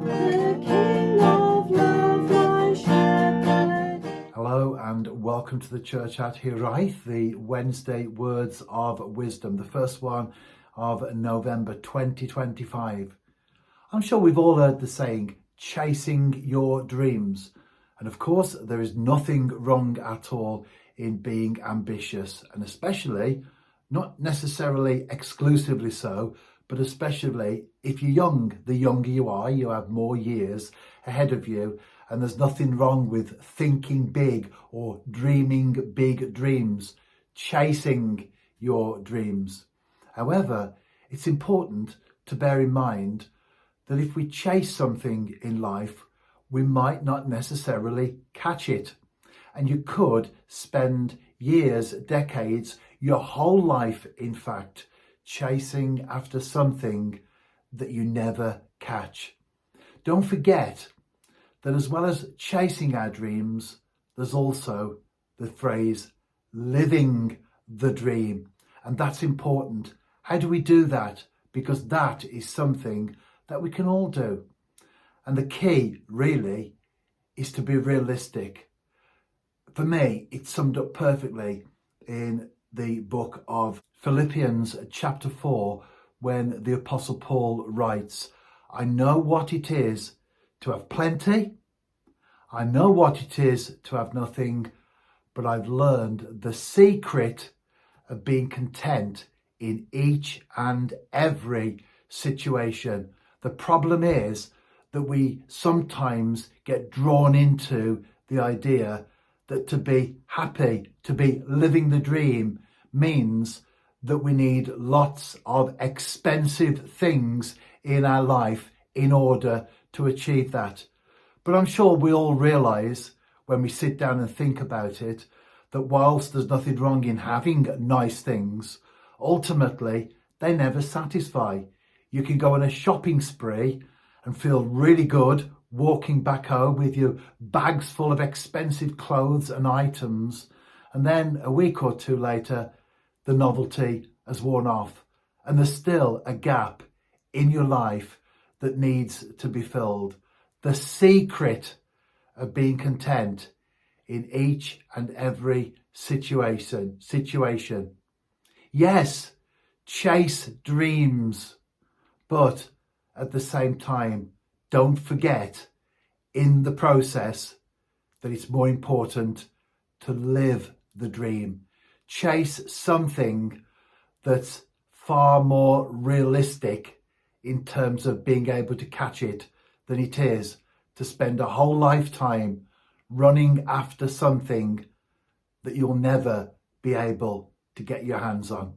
the King of Love, my shepherd. Hello and welcome to the church at Hiraeth, the Wednesday Words of Wisdom, the first one of November 2025. I'm sure we've all heard the saying, chasing your dreams. And of course, there is nothing wrong at all in being ambitious, and especially, not necessarily exclusively so, but especially if you're young. The younger you are, you have more years ahead of you, and there's nothing wrong with thinking big or dreaming big dreams, chasing your dreams. However, it's important to bear in mind that if we chase something in life, we might not necessarily catch it. And you could spend years, decades, your whole life, in fact, chasing after something that you never catch. Don't forget that as well as chasing our dreams, there's also the phrase living the dream. And that's important. How do we do that? Because that is something that we can all do. And the key really is to be realistic. For me, it's summed up perfectly in the book of Philippians chapter 4, when the Apostle Paul writes, I know what it is to have plenty. I know what it is to have nothing, but I've learned the secret of being content in each and every situation. The problem is that we sometimes get drawn into the idea that to be happy, to be living the dream, means that we need lots of expensive things in our life in order to achieve that. But I'm sure we all realise when we sit down and think about it, that whilst there's nothing wrong in having nice things, ultimately they never satisfy. You can go on a shopping spree and feel really good walking back home with your bags full of expensive clothes and items, and then a week or two later the novelty has worn off and there's still a gap in your life that needs to be filled. The secret of being content in each and every situation. Yes, chase dreams, but at the same time, don't forget in the process that it's more important to live the dream. Chase something that's far more realistic in terms of being able to catch it than it is to spend a whole lifetime running after something that you'll never be able to get your hands on.